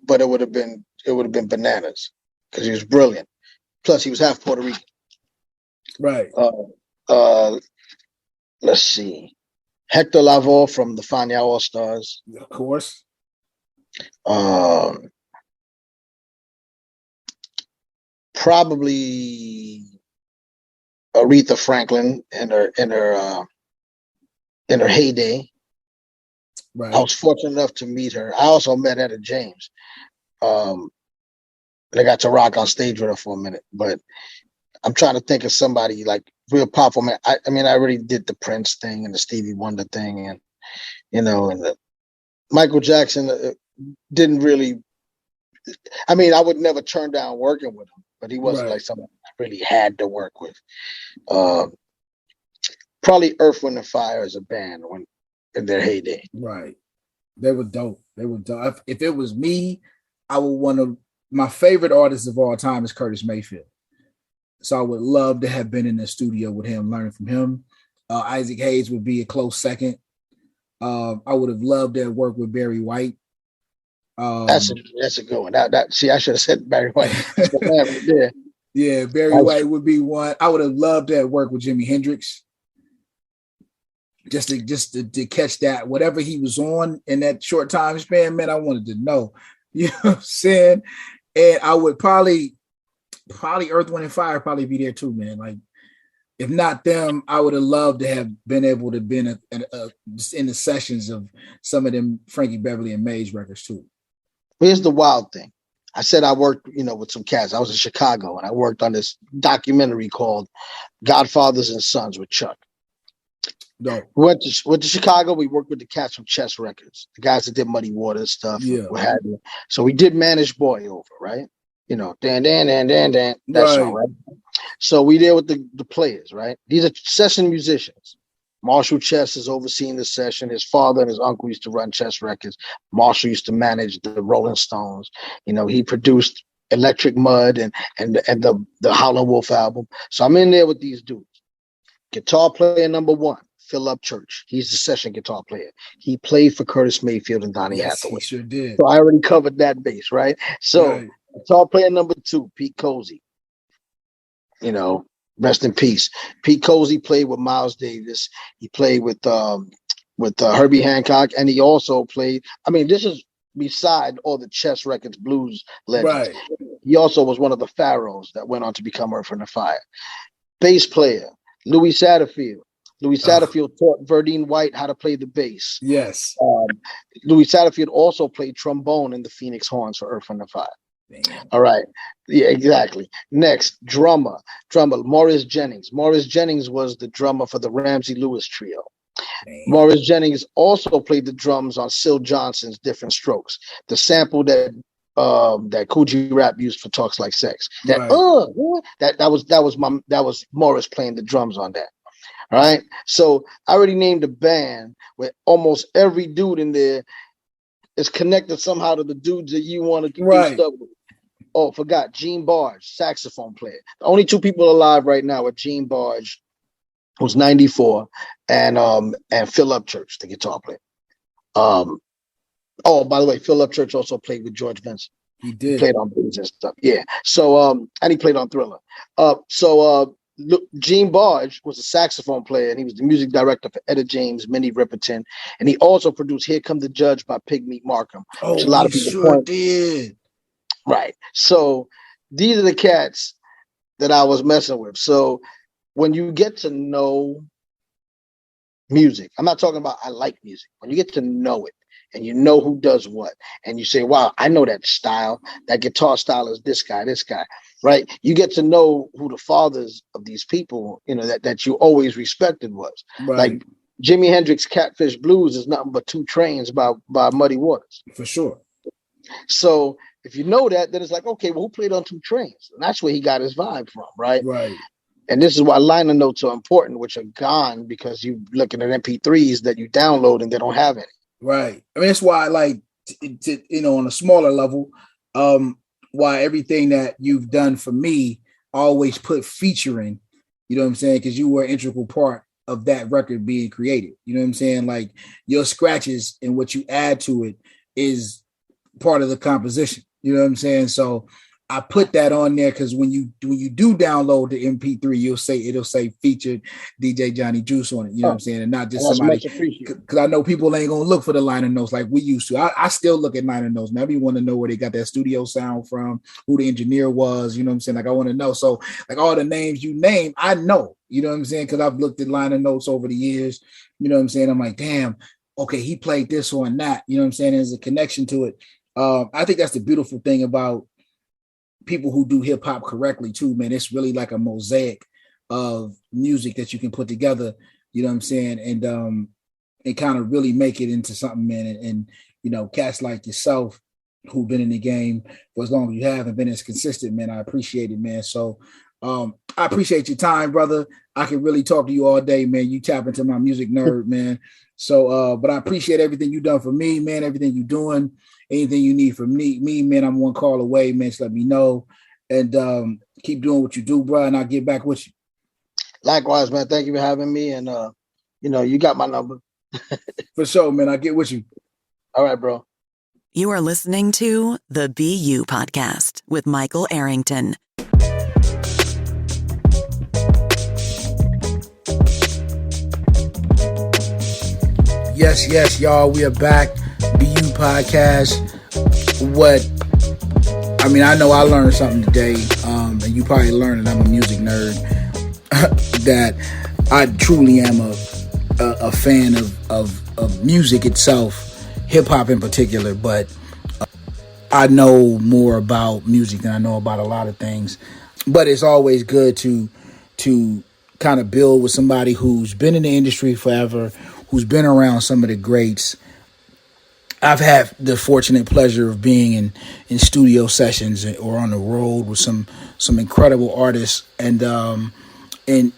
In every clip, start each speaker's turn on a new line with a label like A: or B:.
A: but it would have been bananas because he was brilliant. Plus, he was half Puerto Rican.
B: Right.
A: Let's see. Hector Lavoe from the Fania All Stars.
B: Of course.
A: Probably Aretha Franklin in her heyday.
B: Right.
A: I was fortunate enough to meet her. I also met Etta James. I got to rock on stage with her for a minute, but I'm trying to think of somebody like real powerful. Man, I already did the Prince thing and the Stevie Wonder thing, and and the Michael Jackson didn't really. I mean, I would never turn down working with him, but he wasn't like someone I really had to work with. Probably Earth, Wind and Fire as a band when in their heyday.
B: Right. They were dope. If it was me, I would want to. My favorite artist of all time is Curtis Mayfield. So I would love to have been in the studio with him, learning from him. Isaac Hayes would be a close second. I would have loved to work with Barry White.
A: That's a good one. See, I should have said Barry White. That's the man right there.
B: Yeah, Barry White would be one. I would have loved to have worked with Jimi Hendrix. Just to catch that, whatever he was on in that short time span, man, I wanted to know. You know what I'm saying? And I would probably Earth, Wind and Fire probably be there too, man. Like, if not them, I would have loved to have been able to be just in the sessions of some of them Frankie Beverly and Maze records too.
A: Here's the wild thing. I said I worked, with some cats. I was in Chicago and I worked on this documentary called Godfathers and Sons with Chuck.
B: No.
A: Went to Chicago. We worked with the cats from Chess Records, the guys that did Muddy Waters stuff.
B: Yeah.
A: So we did Managed Boy over, right? Dan, that song, right? So we there with the players, right? These are session musicians. Marshall Chess is overseeing the session. His father and his uncle used to run Chess Records. Marshall used to manage the Rolling Stones. He produced Electric Mud and the Howlin' Wolf album. So I'm in there with these dudes. Guitar player number 1, Phil Upchurch. He's the session guitar player. He played for Curtis Mayfield and Donny Hathaway.
B: He sure did.
A: So I already covered that base, right? So guitar player number 2, Pete Cozy. Rest in peace. Pete Cozy played with Miles Davis. He played with Herbie Hancock, and he also played. I mean, this is beside all the Chess Records blues legends. Right. He also was one of the pharaohs that went on to become Earth, Wind and Fire. Bass player Louis Satterfield. Louis Satterfield taught Verdine White how to play the bass.
B: Yes.
A: Louis Satterfield also played trombone in the Phoenix Horns for Earth, Wind and Fire.
B: Man.
A: All right. Yeah, exactly. Next, drummer, Morris Jennings. Morris Jennings was the drummer for the Ramsey Lewis trio. Man. Morris Jennings also played the drums on Syl Johnson's Different Strokes, the sample that Kool G Rap used for Talks Like Sex. That was Morris playing the drums on that. All right. So I already named a band where almost every dude in there is connected somehow to the dudes that you want to do stuff with. Oh, forgot Gene Barge, saxophone player. The only 2 people alive right now are Gene Barge, who's 94, and Phil Upchurch, the guitar player. By the way, Phil Upchurch also played with George Benson.
B: He did.
A: He played on blues and stuff. Yeah. So and he played on Thriller. Gene Barge was a saxophone player, and he was the music director for Etta James, Minnie Riperton, and he also produced "Here Come the Judge" by Pigmeat Markham.
B: Which a lot of people did.
A: Right. So these are the cats that I was messing with. So when you get to know music, I'm not talking about I like music. When you get to know it and you know who does what, and you say, wow, I know that style, that guitar style is this guy, right? You get to know who the fathers of these people, that you always respected was.
B: Right.
A: Like Jimi Hendrix Catfish Blues is nothing but 2 Trains by Muddy Waters.
B: For sure.
A: So if you know that, then it's like, okay, well, who played on 2 Trains? And that's where he got his vibe from, right?
B: Right.
A: And this is why liner notes are important, which are gone because you're looking at MP3s that you download and they don't have any.
B: Right. I mean, that's why, like, on a smaller level, why everything that you've done for me always put featuring, you know what I'm saying? Because you were an integral part of that record being created. You know what I'm saying? Like, your scratches and what you add to it is part of the composition. You know what I'm saying? So I put that on there because when you do download the MP3, it'll say featured DJ Johnny Juice on it. You know what I'm saying? And not just somebody, because I know people ain't gonna look for the liner notes like we used to. I still look at liner notes. Now, we want to know where they got that studio sound from, who the engineer was. You know what I'm saying? Like I want to know. So like all the names you name, I know. You know what I'm saying? Because I've looked at liner notes over the years. You know what I'm saying? I'm like, damn, okay, he played this or that. You know what I'm saying? There's a connection to it. I think that's the beautiful thing about people who do hip hop correctly too, man. It's really like a mosaic of music that you can put together, you know what I'm saying? And kind of really make it into something, man. And you know, cats like yourself who've been in the game for as long as you have and been as consistent, man. I appreciate it, man. So I appreciate your time, brother. I can really talk to you all day, man. You tap into my music nerd, man. So but I appreciate everything you done for me, man, everything you doing. Anything you need from me, man, I'm one call away, man. Just let me know. And keep doing what you do, bro, and I'll get back with you.
A: Likewise, man. Thank you for having me. And you know, you got my number.
B: For sure, man. I'll get with you.
A: All right, bro.
C: You are listening to the BU Podcast with Michael Arrington.
B: Yes, y'all. We are back. BU Podcast. I know I learned something today, and you probably learned that I'm a music nerd, that I truly am a fan of music itself, hip-hop in particular, but I know more about music than I know about a lot of things. But it's always good to kind of build with somebody who's been in the industry forever, who's been around some of the greats. I've had the fortunate pleasure of being in studio sessions or on the road with some incredible artists, and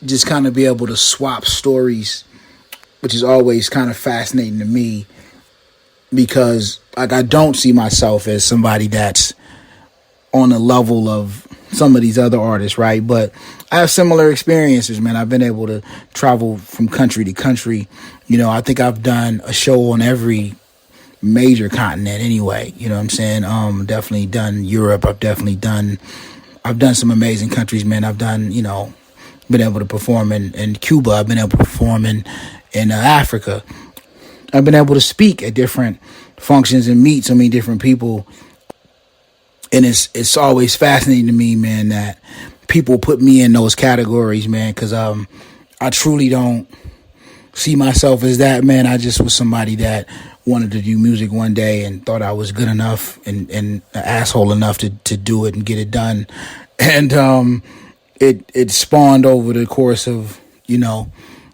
B: just kind of be able to swap stories, which is always kind of fascinating to me, because like I don't see myself as somebody that's on the level of some of these other artists, right? But I have similar experiences, man. I've been able to travel from country to country. You know, I think I've done a show on every major continent anyway, you know what I'm saying? Definitely done Europe. I've done some amazing countries, man. I've done, you know, been able to perform in Cuba. I've been able to perform in Africa. I've been able to speak at different functions and meet so many different people. And it's always fascinating to me, man, that people put me in those categories, man, because I truly don't see myself as that, man. I just was somebody that wanted to do music one day and thought I was good enough and an asshole enough to do it and get it done. And it spawned over the course of, you know,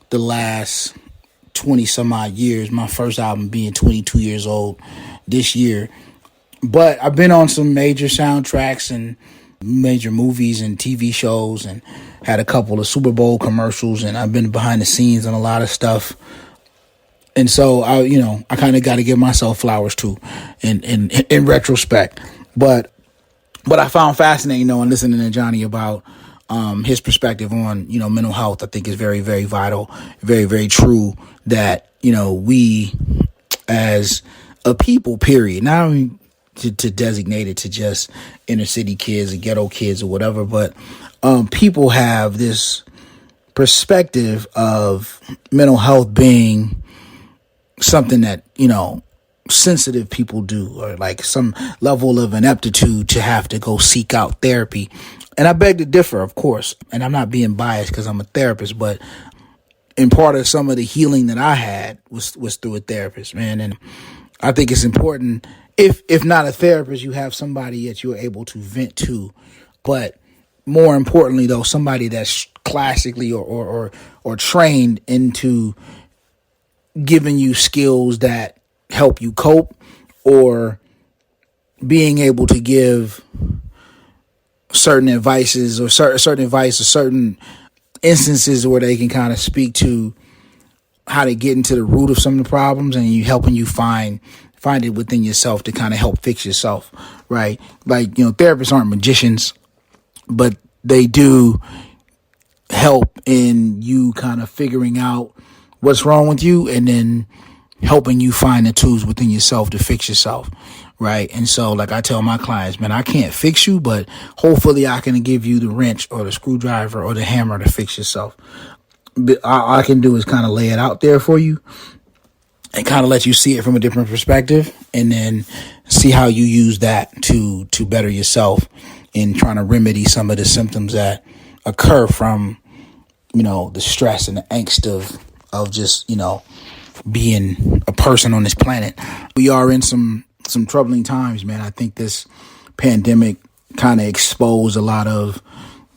B: the last 20 some odd years, my first album being 22 years old this year. But I've been on some major soundtracks and major movies and TV shows and had a couple of Super Bowl commercials, and I've been behind the scenes on a lot of stuff. And so I kind of got to give myself flowers too, in retrospect. But I found fascinating, though, in listening to Johnny about his perspective on, you know, mental health. I think is very, very vital, very, very true that, you know, we as a people, period, not only to designate it to just inner city kids or ghetto kids or whatever, but people have this perspective of mental health being something that, you know, sensitive people do, or like some level of ineptitude to have to go seek out therapy. And I beg to differ, of course, and I'm not being biased because I'm a therapist, but in part of some of the healing that I had was through a therapist, man. And I think it's important, if not a therapist, you have somebody that you're able to vent to, but more importantly, though, somebody that's classically or trained into giving you skills that help you cope, or being able to give certain advices or certain advice or certain instances where they can kind of speak to how to get into the root of some of the problems, and you helping you find it within yourself to kind of help fix yourself, right? Like, you know, therapists aren't magicians, but they do help in you kind of figuring out what's wrong with you and then helping you find the tools within yourself to fix yourself, right? And so, like I tell my clients, man, I can't fix you, but hopefully I can give you the wrench or the screwdriver or the hammer to fix yourself. But all I can do is kind of lay it out there for you and kind of let you see it from a different perspective, and then see how you use that to better yourself in trying to remedy some of the symptoms that occur from, the stress and the angst of just, being a person on this planet. We are in some troubling times, man. I think this pandemic kind of exposed a lot of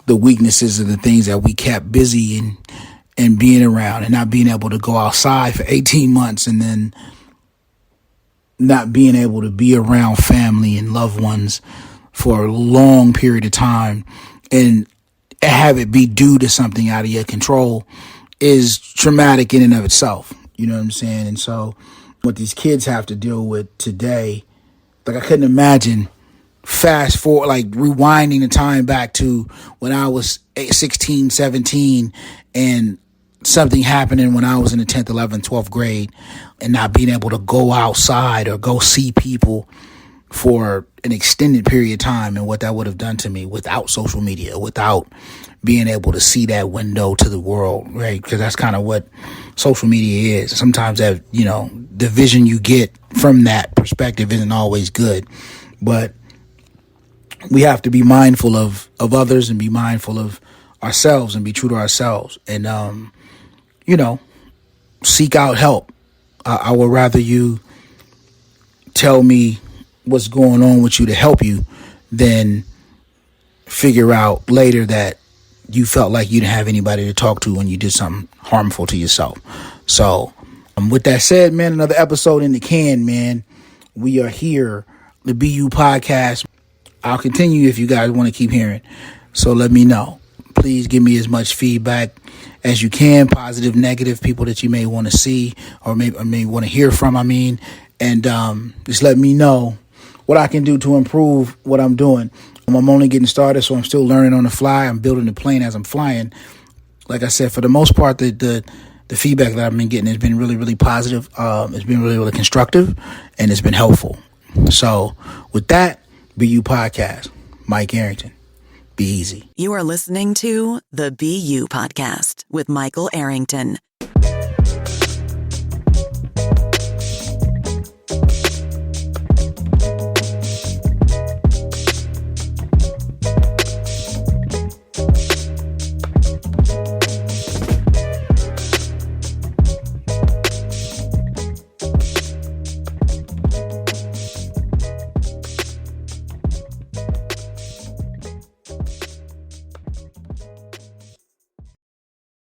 B: the weaknesses of the things that we kept busy and being around, and not being able to go outside for 18 months, and then not being able to be around family and loved ones for a long period of time and have it be due to something out of your control is traumatic in and of itself. You know what I'm saying? And so what these kids have to deal with today, like I couldn't imagine fast forward, like rewinding the time back to when I was 16, 17 and something happening when I was in the 10th, 11th, 12th grade, and not being able to go outside or go see people for an extended period of time, and what that would have done to me without social media, without being able to see that window to the world, right? Because that's kind of what social media is. Sometimes that, the vision you get from that perspective isn't always good, but we have to be mindful of others and be mindful of ourselves and be true to ourselves, and, seek out help. I would rather you tell me what's going on with you to help you than figure out later that you felt like you didn't have anybody to talk to when you did something harmful to yourself. So with that said, man, another episode in the can, man. We are here, the BU podcast. I'll continue if you guys want to keep hearing. So let me know. Please give me as much feedback as you can, positive, negative, people that you may want to see or may want to hear from, and just let me know what I can do to improve what I'm doing. I'm only getting started, so I'm still learning on the fly. I'm building the plane as I'm flying. Like I said, for the most part, the feedback that I've been getting has been really, really positive. It's been really, really constructive, and it's been helpful. So with that, BU Podcast, Mike Arrington. Be easy.
C: You are listening to the BU Podcast with Michael Arrington.